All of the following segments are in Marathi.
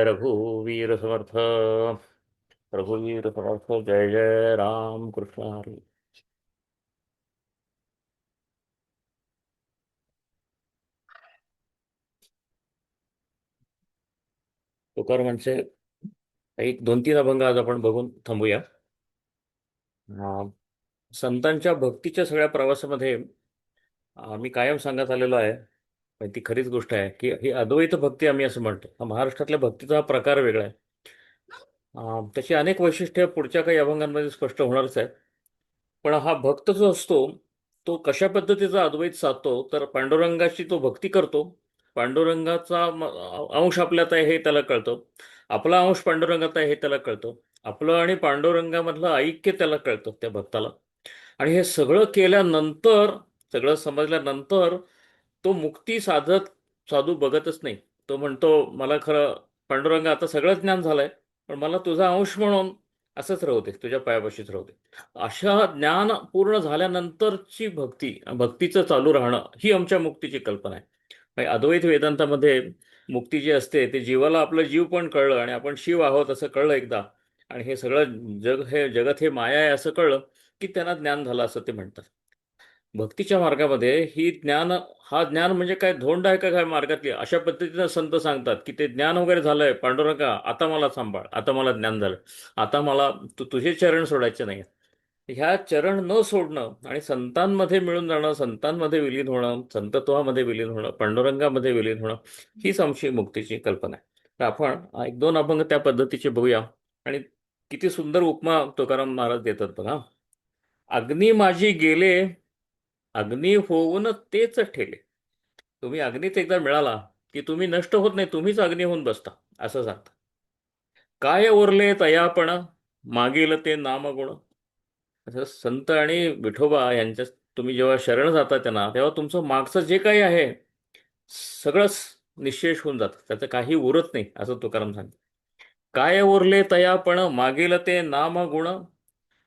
रघुवीर समर्थ. रघुवीर समर्थ. जय जय राम कृष्ण हरी. तुकारामांचे एक दोन तीन अभंग आज आपण बघून थांबूया. अं, संतांच्या भक्तीच्या सगळ्या प्रवासामध्ये आम्ही कायम सांगत आलेलो आहे, पण ती खरीच गोष्ट आहे की ही अद्वैत भक्ती आम्ही असं म्हणतो. हा महाराष्ट्रातल्या भक्तीचा हा प्रकार वेगळा आहे. त्याची अनेक वैशिष्ट्ये पुढच्या काही अभंगांमध्ये स्पष्ट होणारच आहे. पण हा भक्त जो असतो तो कशा पद्धतीचा अद्वैत साधतो, तर पांडुरंगाची तो भक्ती करतो. पांडुरंगाचा अंश आपल्यात आहे हे त्याला कळतं. आपला अंश पांडुरंगात आहे हे त्याला कळतं. आपलं आणि पांडुरंगामधलं ऐक्य त्याला कळतं त्या भक्ताला. आणि हे सगळं केल्यानंतर, सगळं समजल्यानंतर तो मुक्ती साधत साधू बघतच नाही. तो म्हणतो, मला खरं पांडुरंगा आता सगळं ज्ञान झालंय, पण मला तुझा अंश म्हणून असंच राहू दे, तुझ्या पायापाशीच राहू दे. अशा ज्ञान पूर्ण झाल्यानंतरची भक्ती, भक्तीचं चालू राहणं, ही आमच्या मुक्तीची कल्पना आहे. म्हणजे अद्वैत वेदांतामध्ये मुक्ती जी असते ते जीवाला आपलं जीव पण कळलं आणि आपण शिव आहोत असं कळलं एकदा, आणि हे सगळं जगत हे माया आहे असं कळलं की त्यांना ज्ञान झालं असं ते म्हणतात. भक्तीच्या मार्गामध्ये ही ज्ञान, हा ज्ञान म्हणजे काय धोंड आहे का काय मार्गातली, अशा पद्धतीनं संत सांगतात की ते ज्ञान वगैरे झालंय, पांडुरंगा आता मला सांभाळ, आता मला ज्ञान झालं, आता मला तुझे चरण सोडायचे नाही. ह्या चरण न सोडणं आणि संतांमध्ये मिळून जाणं, संतांमध्ये विलीन होणं, संतत्वामध्ये विलीन होणं, पांडुरंगामध्ये विलीन होणं, हीच आमची मुक्तीची कल्पना आहे. तर आपण एक दोन अभंग त्या पद्धतीचे बघूया. आणि किती सुंदर उपमा तुकाराम महाराज देतात बघा. अग्नी माझी गेले, अग्नी होऊन तेच ठेले. तुम्ही अग्नीत एकदा मिळाला की तुम्ही नष्ट होत नाही, तुम्हीच अग्नी होऊन बसता असं सांगता. काय उरले तयापण, मागील ते नामगुण. असं संत आणि विठोबा यांच्या तुम्ही जेव्हा शरण जाता त्यांना, तेव्हा तुमचं मागचं जे काही आहे सगळंच निःशेष होऊन जातं, त्याचं काही उरत नाही असं तुकाराम सांगतात. काय उरले तयापण, मागील ते नामगुण.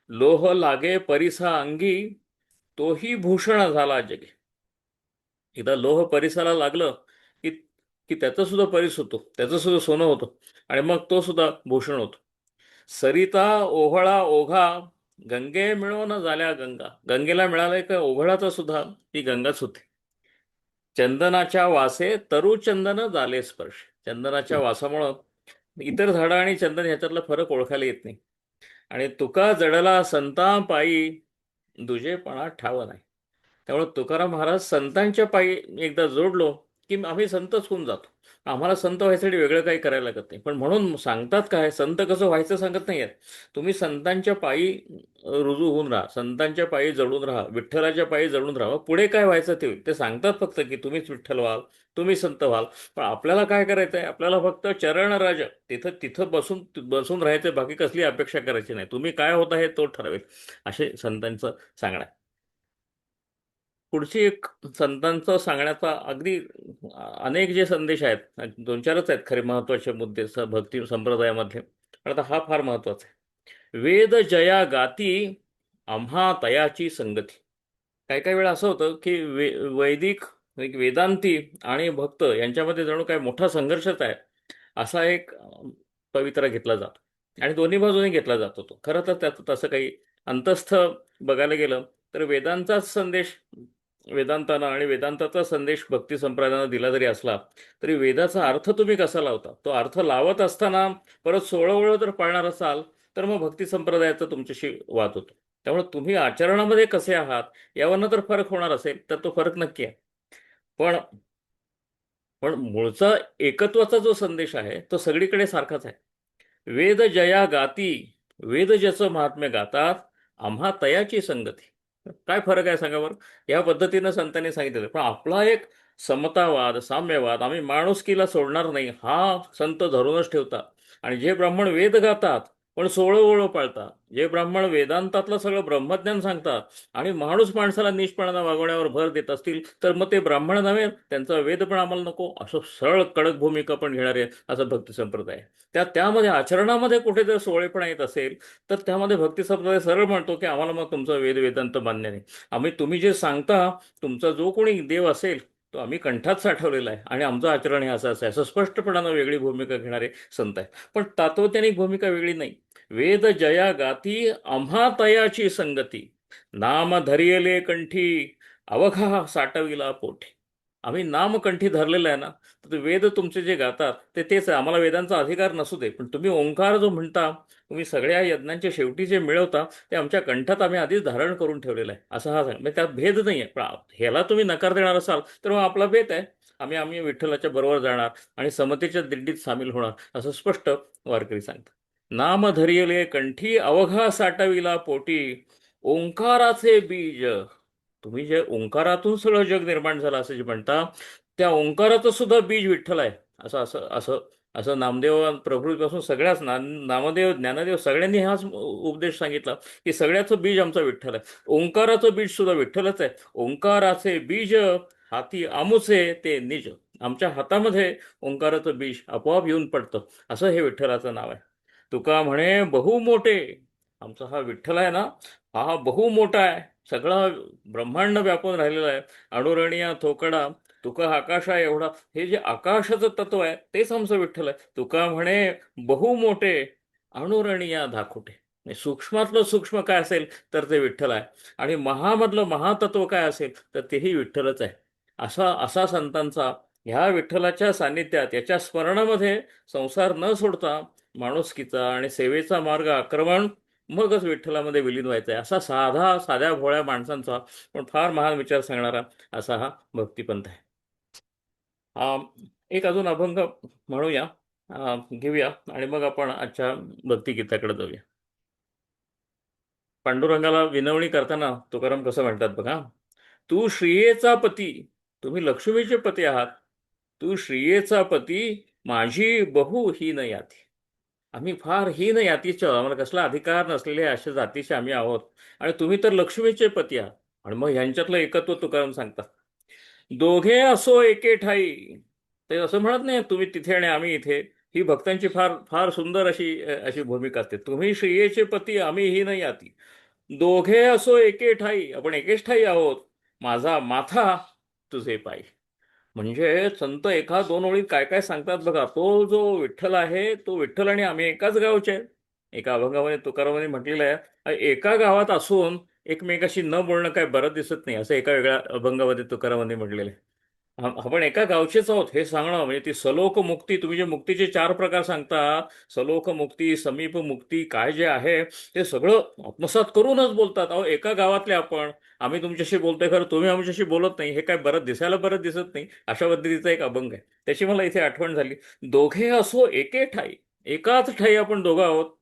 लोह लागे परिसा अंगी, तोही भूषण झाला जगी. एकदा लोह परिसाला लागलं की की त्याचं सुद्धा परिस होतो, त्याचं सुद्धा सोनं होतं, आणि मग तो सुद्धा भूषण होतो. सरिता ओहळा ओघा, गंगे मिळून झाल्या गंगा. गंगेला मिळालंय का ओघळाचा सुद्धा, ती गंगाच होती. चंदनाच्या वासे तरुचंदन झाले स्पर्श. चंदनाच्या वासामुळं इतर झाडं आणि चंदन ह्याच्यातला फरक ओळखायला येत नाही. आणि तुका जडला संता पायी, दुजेपणा ठाव नाही. त्यामुळे तुकाराम महाराज संतांच्या पायी एकदा जोडलो की आम्ही संतच होऊन जातो. आम्हाला संत व्हायसाठी वेगळं काही करायला लागत नाही. पण म्हणून सांगतात काय, संत कसं व्हायचं सांगत नाही आहेत. तुम्ही संतांच्या पायी रुजू होऊन राहा, संतांच्या पायी जळून राहा, विठ्ठलाच्या पायी जळून राहा. पुढे काय व्हायचं ते होईल. ते सांगतात फक्त की तुम्हीच विठ्ठल व्हाल, तुम्ही संत व्हाल. पण आपल्याला काय करायचं आहे, आपल्याला फक्त चरणराज तिथं तिथं बसून बसून राहायचं, बाकी कसली अपेक्षा करायची नाही. तुम्ही काय होता हे तो ठरवेल, असे संतांचं सांगणं आहे. पुढची एक संतांचं सांगण्याचा अगदी अनेक जे संदेश आहेत, दोन चारच आहेत खरे महत्वाचे मुद्दे भक्ती संप्रदायामधले, पण आता हा फार महत्वाचा आहे. वेद जया गाती, आम्हा तयाची संगती. काही काही वेळा असं होतं की वैदिक एक वेदांती आणि भक्त यांच्यामध्ये जणू काय मोठा संघर्षच आहे, असा एक पवित्रा घेतला जातो. आणि दोन्ही बाजूने घेतला जातो तो. खरं तर त्यात तसं काही अंतस्थ बघायला गेलं तर वेदांचाच संदेश वेदांताना आणि वेदांताचा संदेश भक्ती संप्रदायानं दिला जरी असला, तरी वेदाचा अर्थ तुम्ही कसा लावता, तो अर्थ लावत असताना परत सोळवळ जर पाळणार असाल तर मग भक्ती संप्रदायाचा तुमच्याशी वाद होतो. त्यामुळे तुम्ही आचरणामध्ये कसे आहात यावरनं तर फरक होणार असेल तर तो फरक नक्की आहे. पण पण मूळचा एकत्वाचा जो संदेश आहे तो सगळीकडे सारखाच आहे. वेद जया गाती, वेद ज्याचं महात्म्य गातात, आम्हा तयाची संगती. काय फरक आहे सांगा बरं. या पद्धतीनं संतांनी सांगितलं. पण आपला एक समतावाद, साम्यवाद, आम्ही माणुसकीला सोडणार नाही, हा संत धरूनच ठेवतात. आणि जे ब्राह्मण वेद गातात पण सोळं पाळतात, जे ब्राह्मण वेदांतातलं सगळं ब्रह्मज्ञान सांगतात आणि माणूस माणसाला नीचपणानं वागवण्यावर भर देत असतील, तर मग ते ब्राह्मण नव्हे, त्यांचा वेद पण आम्हाला नको, असं सरळ कडक भूमिका पण घेणारे असं भक्ती संप्रदाय. त्यामध्ये आचरणामध्ये कुठे जर सोळेपणा येत असेल तर त्यामध्ये भक्ती संप्रदाय सरळ म्हणतो की आम्हाला मग तुमचा वेद वेदांत मान्य नाही. तुम्ही जे सांगता, तुमचा जो कोणी देव असेल तो आम्ही कंठात साठवलेला आहे आणि आमचं आचरण हे असं आहे, असं स्पष्टपणानं वेगळी भूमिका घेणारे संत आहे. पण तात्वत्याने भूमिका वेगळी नाही. वेद जया गाती आम्हा तयाची संगती, नाम धरियले कंठी अवघा साठविला पोटी. आम्ही नाम कंठी धरलेलं आहे ना, तर ते वेद तुमचे जे गातात ते तेच आहे. आम्हाला वेदांचा अधिकार नसू दे, पण तुम्ही ओंकार जो म्हणता, तुम्ही सगळ्या यज्ञांच्या शेवटी जे मिळवता ते आमच्या कंठात आम्ही आधीच धारण करून ठेवलेलं आहे, असं हा म्हणजे त्यात भेद नाही आहे. पण ह्याला तुम्ही नकार देणार असाल तर मग आपला भेद आहे. आम्ही आम्ही विठ्ठलाच्या बरोबर जाणार आणि समतेच्या दिंडीत सामील होणार, असं स्पष्ट वारकरी सांगतात. नाम धरियले कंठी अवघा साठविला पोटी, ओंकाराचे बीज. तुम्ही जे ओंकारातून सगळं जग निर्माण झालं असं जे म्हणता, त्या ओंकाराचं सुद्धा बीज विठ्ठल आहे, असं असं असं असं नामदेव प्रभूपासून सगळ्याच नामदेव ज्ञानदेव सगळ्यांनी हाच उपदेश सांगितला की सगळ्याचं बीज आमचा विठ्ठल आहे. ओंकाराचं बीज सुद्धा विठ्ठलच आहे. ओंकाराचे बीज हाती आमुचे ते निज. आमच्या हातामध्ये ओंकाराचं बीज आपोआप येऊन पडतं, असं हे विठ्ठलाचं नाव आहे. तुका म्हणे बहु मोठे. आमचा हा विठ्ठल आहे ना, हा बहु मोठा आहे. सगळा ब्रह्मांड व्यापून राहिलेला आहे. अणुरणीया थोकडा तुका आकाशा एवढा. हे जे आकाशाचं तत्व आहे तेच आमचं विठ्ठल आहे. तुका म्हणे बहु मोठे अणुरणीया दाखोटे. सूक्ष्मातलं सूक्ष्म काय असेल तर ते विठ्ठल आहे, आणि महामधलं महातत्व काय असेल तर तेही विठ्ठलच आहे. असा असा संतांचा ह्या विठ्ठलाच्या सान्निध्यात याच्या स्मरणामध्ये संसार न सोडता माणुसकीचा आणि सेवेचा मार्ग आक्रमण मगच विठ्ठलामध्ये विलीन व्हायचा आहे, असा साध्या भोळ्या माणसांचा पण फार महान विचार सांगणारा असा हा भक्तिपंथ आहे. एक अजून अभंग म्हणूया, घेऊया आणि मग आपण आजच्या भक्तिगीताकडे जाऊया. पांडुरंगाला विनवणी करताना तुकाराम कसं म्हणतात बघा. तू श्रियेचा पती, तुम्ही लक्ष्मीचे पती आहात. तू श्रियेचा पती, माझी बहु हीन याती. आम्ही फार हीन यातीचे, आम्हाला कसला अधिकार नसलेले अशा जातीचे आम्ही आहोत, आणि तुम्ही तर लक्ष्मीचे पती आहात. आणि मग ह्यांच्यातलं एकत्व तुकाराम सांगतात. दोघे असो एके ठाई. ते असं म्हणत नाही तुम्ही तिथे आणि आम्ही इथे. ही भक्तांची फार फार सुंदर अशी अशी भूमिका असते. तुम्ही श्रियेचे पती, आम्ही ही नाही आती. दोघे असो एके ठाई, आपण एकेच ठाई आहोत. माझा माथा तुझे पायी. म्हणजे संत एका दोन ओळीत काय काय सांगतात बघा. तो जो विठ्ठल आहे तो विठ्ठल आणि आम्ही एकाच गावचे आहे. एका अभंगामध्ये तुकारामांनी म्हटलेलं आहे, एका गावात असून एकमेकाशी न बोलणं काय बरं दिसत नाही, असं एका वेगळ्या अभंगामध्ये तुकारामांनी म्हटलेलं आहे. आपण एका गावचेच आहोत हे सांगणं म्हणजे ती सलोक मुक्ती. तुम्ही जे मुक्तीचे 4 प्रकार सांगता, सलोक मुक्ती, समीप मुक्ती, काय जे आहे ते सगळं आत्मसात करूनच बोलतात. अहो एका गावातले आपण, आम्ही तुमच्याशी बोलतोय खरं, तुम्ही आमच्याशी बोलत नाही, हे काय बरं दिसायला बरं दिसत नाही, अशा पद्धतीचा एक अभंग आहे. त्याची मला इथे आठवण झाली. दोघे असो एके ठाई, एकाच ठाई आपण दोघं आहोत.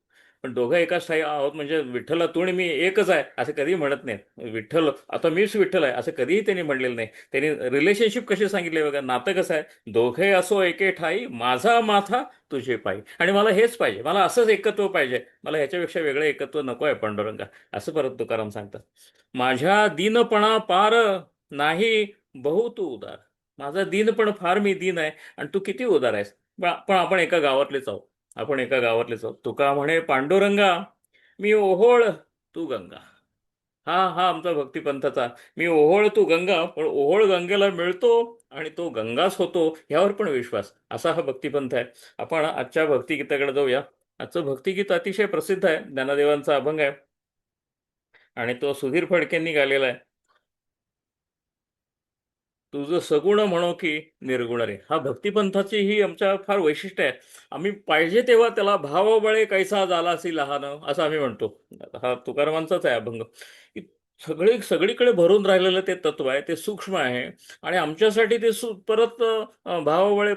पण दोघं एकाच ठाई आहोत म्हणजे विठ्ठला तू आणि मी एकच आहे असं कधीही म्हणत नाही. विठ्ठल आता मीच विठ्ठल आहे असं कधीही त्यांनी म्हणलेलं नाही. त्यांनी रिलेशनशिप कशी सांगितले बघा. नातं कसं आहे, दोघे असो एके ठाई, माझा माथा तुझे पायी. आणि मला हेच पाहिजे, मला असंच एकत्व पाहिजे, मला ह्याच्यापेक्षा वेगळं एकत्व नको आहे पांडुरंगा, असं परत तुकाराम सांगतात. माझ्या दीनपणा पार नाही बहु तू उदार. माझा दीनपण फार मी दीन आहे आणि तू किती उदार आहेस. पण आपण एका गावातलेच आहोत. आपण एका गावातलेच आहोत. तुका म्हणे पांडुरंगा, मी ओहोळ तू गंगा. हा हा आमचा भक्तिपंथाचा. मी ओहोळ तू गंगा, पण ओहोळ गंगेला मिळतो आणि तो गंगाच होतो ह्यावर पण विश्वास, असा हा भक्तिपंथ आहे. आपण आजच्या भक्तिगीताकडे जाऊया. आजचं भक्तिगीत अतिशय प्रसिद्ध आहे, ज्ञानदेवांचा अभंग आहे आणि तो सुधीर फडकेंनी गायलेला आहे. तुझं सगुण म्हणो की निर्गुण रे. हा भक्तिपंथाची ही आमच्या फार वैशिष्ट्य आहे. आम्ही पाहिजे तेव्हा त्याला भावबळे कैसा झाला असी लहान, असं आम्ही म्हणतो. हा तुकारामांचाच आहे अभंग की सगळीकडे भरून राहिलेलं ते तत्व आहे, ते सूक्ष्म आहे. आणि आमच्यासाठी ते परत भावबळे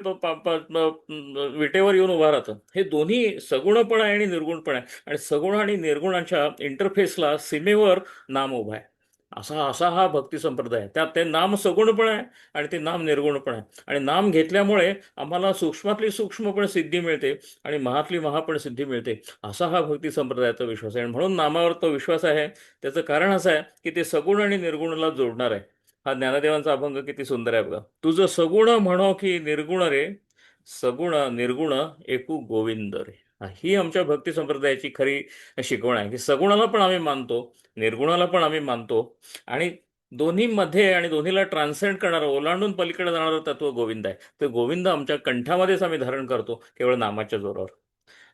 विटेवर येऊन उभा राहतं. हे दोन्ही सगुणपण आहे आणि निर्गुणपण आहे, आणि सगुण आणि निर्गुणाच्या इंटरफेसला सीमेवर नाम उभा आहे. असा असा हा भक्ती संप्रदाय आहे. त्यात ते नाम सगुण पण आहे आणि ते नाम निर्गुण पण आहे. आणि नाम घेतल्यामुळे आम्हाला सूक्ष्मातली सूक्ष्म पण सिद्धी मिळते आणि महातली महा पण सिद्धी मिळते. असा हा भक्ती संप्रदायाचा विश्वास आहे. आणि म्हणून नामावर तो विश्वास आहे. त्याचं कारण असं आहे की ते सगुण आणि निर्गुणाला जोडणार आहे. हा ज्ञानदेवांचा अभंग किती सुंदर आहे बघा. तुझं सगुण म्हणो की निर्गुण रे, सगुण निर्गुण एकू गोविंद रे. ही आमच्या भक्ती संप्रदायाची खरी शिकवण आहे की सगुणाला पण आम्ही मानतो, निर्गुणाला पण आम्ही मानतो, आणि दोन्ही मध्ये आणि दोन्हीला ट्रान्सेंड करणारं, ओलांडून पलीकडे जाणारं तत्व गोविंद आहे. तर गोविंद आमच्या कंठामध्येच आम्ही धारण करतो केवळ नामाच्या जोरावर.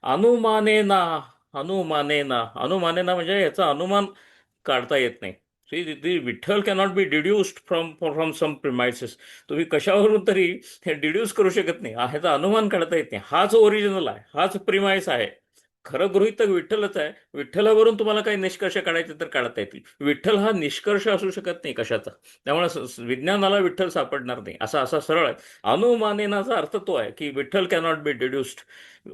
अनुमानेना, अनुमानेना, अनुमानेना म्हणजे याचा अनुमान काढता येत नाही. Vitthal cannot be deduced from from some premises. तुम्ही कशावरून तरी हे डिड्यूस करू शकत नाही. ह्याचा अनुमान काढता येत नाही. हाच ओरिजिनल आहे, हाच प्रिमाइस आहे. खरं गृहीतक विठ्ठलच आहे. विठ्ठलावरून तुम्हाला काही निष्कर्ष काढायचे तर काढता येतील. विठ्ठल हा निष्कर्ष असू शकत नाही कशाचा. त्यामुळे विज्ञानाला विठ्ठल सापडणार नाही, असा असा सरळ आहे. अनुमानेनाचा अर्थ तो आहे की विठ्ठल कॅनॉट बी डिड्युस्ड.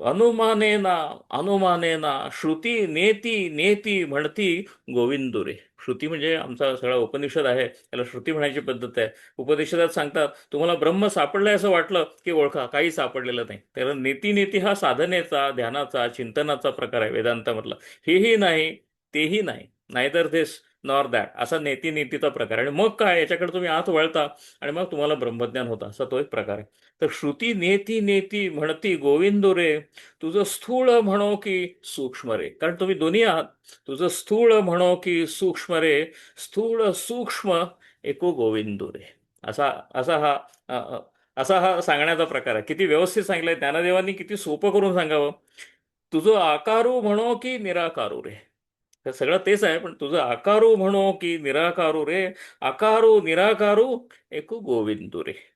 अनुमानेना, अनुमानेना श्रुती नेती नेती म्हणती गोविंदुरे. श्रुती म्हणजे आमचा सगळा उपनिषद आहे, त्याला श्रुती म्हणायची पद्धत आहे. उपनिषदात सांगतात तुम्हाला ब्रह्म सापडलंय असं वाटलं की ओळखा, काही सापडलेलं नाही. त्याला नेती नेती हा साधनेचा, ध्यानाचा, चिंतनाचा प्रकार आहे वेदांतामधला. हेही नाही, तेही नाही, नायदर धिस नॉर दॅट, असा नेती नेतीचा प्रकार. आणि मग काय, याच्याकडे तुम्ही आत वळता आणि मग तुम्हाला ब्रह्मज्ञान होतं, असा तो एक प्रकार आहे. तर श्रुती नेती नेती म्हणती गोविंदो रे, तुझं स्थूळ म्हणो की सूक्ष्म रे. कारण तुम्ही दोन्ही आहात. तुझं स्थूळ म्हणो की सूक्ष्म रे, स्थूळ सूक्ष्म एको गोविंदो रे. असा असा हा अ, अ, असा हा सांगण्याचा प्रकार आहे. किती व्यवस्थित सांगितलंय ज्ञानदेवांनी, किती सोपं करून सांगावं. तुझं आकारू म्हणो की निराकारू रे. तर सगळं तेच आहे, पण तुझं आकारू म्हणो की निराकारू रे, आकारू निराकारू एको गोविंदो रे.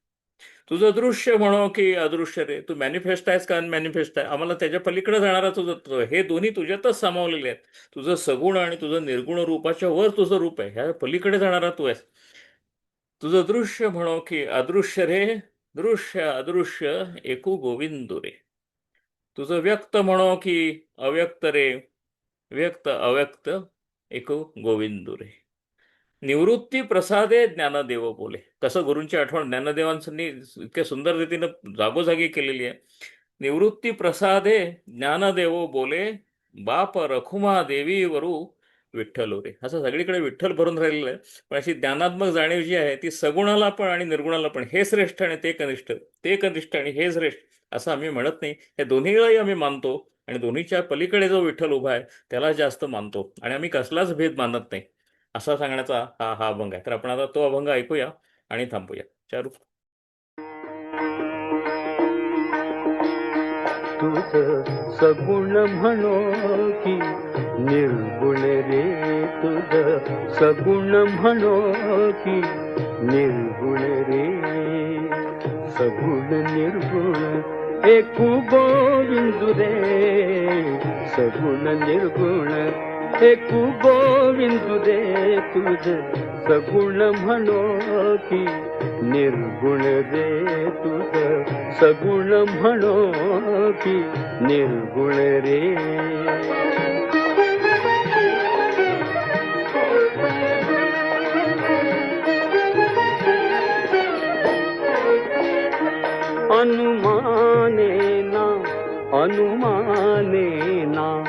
तुझं दृश्य म्हणो की अदृश्य रे, तू मॅनिफेस्ट आहेस का अनमॅनिफेस्ट आहे, आम्हाला त्याच्या पलीकडे जाणारा तुझं तत्व आहे. हे दोन्ही तुझ्यातच सामावलेले आहेत. तुझं सगुण आणि तुझं निर्गुण रूपाच्या वर तुझं रूप आहे, ह्या पलीकडे जाणारा तू आहेस. तुझं दृश्य म्हणो की अदृश्य रे, दृश्य अदृश्य एकू गोविंदो रे. तुझं व्यक्त म्हणो की अव्यक्त रे, व्यक्त अव्यक्त एकू गोविंदो रे. निवृत्ती प्रसादे ज्ञानदेव बोले. कसं गुरूंची आठवण ज्ञानदेवांनी इतक्या सुंदर रीतीनं जागोजागी केलेली आहे. निवृत्ती प्रसादे ज्ञानदेव बोले, बाप रखुमा देवी वरू विठ्ठल रे. असं सगळीकडे विठ्ठल भरून राहिलेलं आहे. पण अशी ज्ञानात्मक जाणीव जी आहे ती सगुणाला पण आणि निर्गुणाला पण, हे श्रेष्ठ आणि ते कनिष्ठ, ते कनिष्ठ आणि हे श्रेष्ठ, असं आम्ही म्हणत नाही. हे दोन्हीलाही आम्ही मानतो आणि दोन्हीच्या पलीकडे जो विठ्ठल उभा आहे त्याला जास्त मानतो आणि आम्ही कसलाच भेद मानत नाही, असा सांगण्याचा हा हा अभंग आहे. तर आपण आता तो अभंग ऐकूया आणि थांबूया. चारू. तुझ सगुण म्हणो की निर्गुण रे, तुझ सगुण म्हणो की निर्गुण रे. सगुण निर्गुण एकू गोविंदु रे, सगुण निर्गुण एकू गोविंदु रे. तुझ सगुण म्हणो की निर्गुण रे, तुझ सगुण म्हणो की निर्गुण रे. अनुमानेना, अनुमानेना,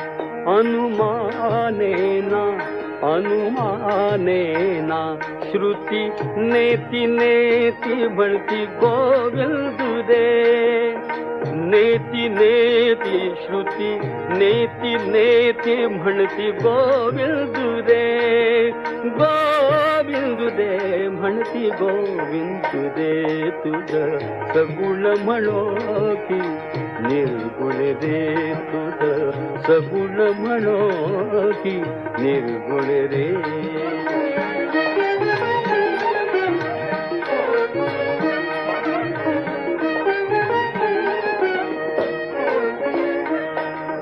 अनुमानेना, अनुमानेना श्रुती नेती नेती म्हणती गोविंदु रे. नेती नेती श्रुती नेती नेती म्हणती गोविंदु रे, गोविंदु रे म्हणती गोविंदु रे. तुझ सगुण म्हणो की निर्गुण रे, तुझ सगुण म्हणो की निर्गुण रे.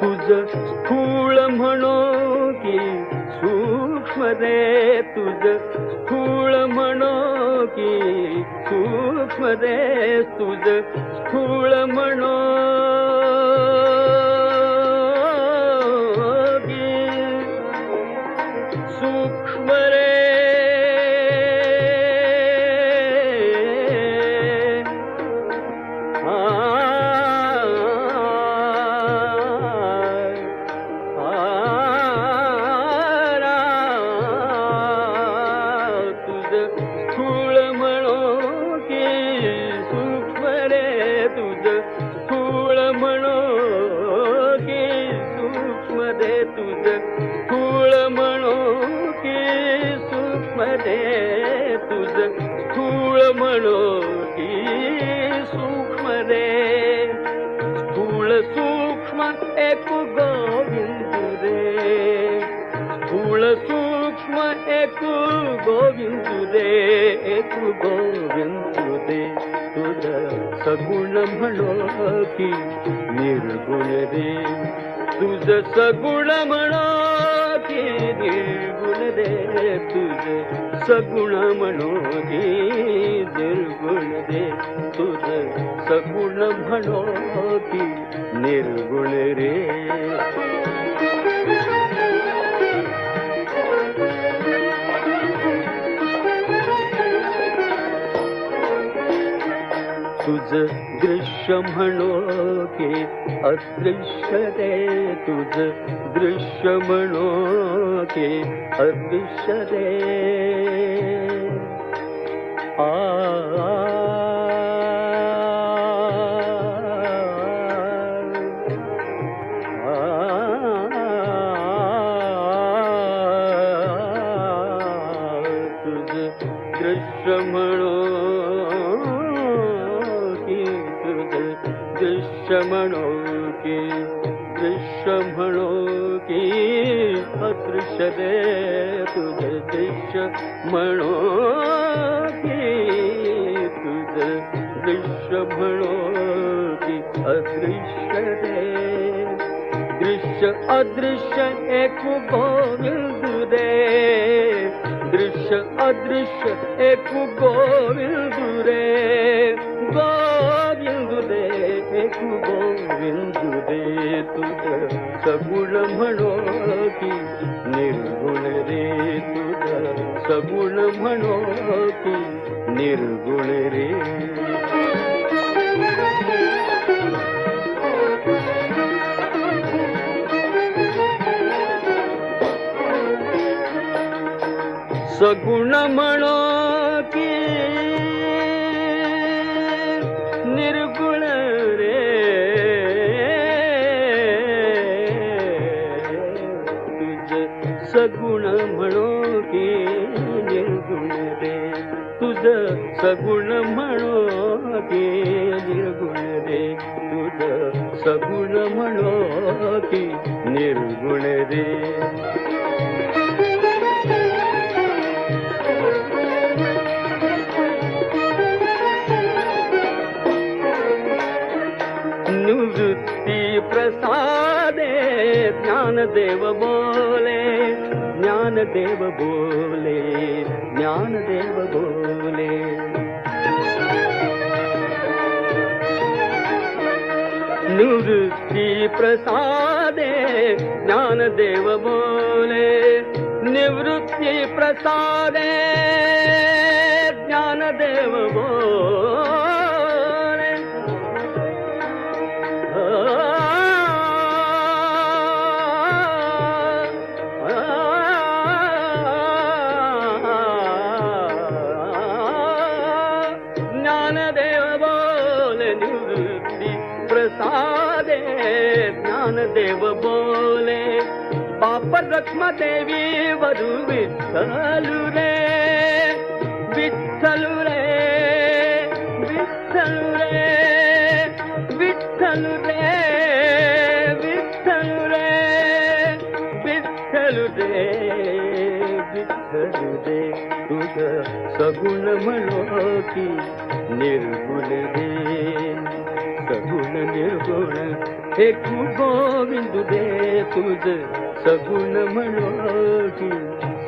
तुझ स्थूळ म्हणो की सूक्ष्म रे, तुझ स्थूळ म्हणो की सूक्ष्म रे. तुझ स्थूळ म्हणो की सूक्ष्म रे. स्थूळ म्हणो की सूक्ष्म रे, तुझ स्थूळ एक गोविंद रे, स्थूल सूक्ष्म एक गोविंद रे, एक गोविंद रे. तुझ सगुण म्हणो की निर्गुण रे, तुझ सगुण म्हणो की निर्गुण रे, तुझ सगुण म्हणो की निर्गुण रे, तुझ सगुण म्हणो की निर्गुण रे. तुझ दृश्य म्हणो की अदृश्य रे, तुझ दृश्य म्हणो की अदृश्य रे. तुझ दृश्य म्हणो दृश्य म्हणो की दृश्य म्हणो की अदृश्य रे, तुझ दृश्य म्हणो की तुझ दृश्य म्हणो की अदृश्य रे. दृश्य अदृश्य एक गोविंद रे, दृश्य अदृश्य एक गोविंद रे, गोविंद रे एक गोविंद रे. तुझ सगुण म्हणो की निर्गुण रे, तुझ सगुण म्हणो की निर्गुण रे. सगुण म्हणो की निर्गुण रे, तुझ सगुण म्हणो की निर्गुण रे, तुझ सगुण म्हणो की निर्गुण रे, तुझ सगुण म्हणो की निर्गुण रे. निवृत्ती प्रसादे ज्ञानदेव बोले, ज्ञानदेव बोले, ज्ञानदेव बोले. निवृत्ती प्रसादे ज्ञानदेव बोले, निवृत्ती प्रसादे ज्ञानदेव बोले. ज्ञानदेव बोले निवृत्ती प्रसादे, ज्ञानदेव बोले. बाप रखमादेवी वरु विठ्ठलु रे, विठ्ठलु रे, विठ्ठलु रे, विठ्ठलु रे, विठ्ठलु रे, विठ्ठलु रे, विठ्ठलु रे. तुझ सगुण म्हणो की निर्गुण रे, सगुण निर्गुण एक गोविंद रे. तुझ सगुण म्हणो की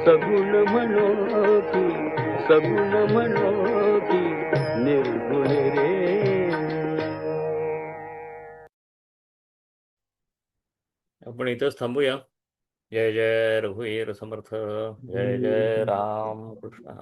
सगुण म्हणो की सगुण म्हणो की निर्गुण रे. आपण इथंच थांबूया. जय जय रघुवीर समर्थ. जय जय राम कृष्ण.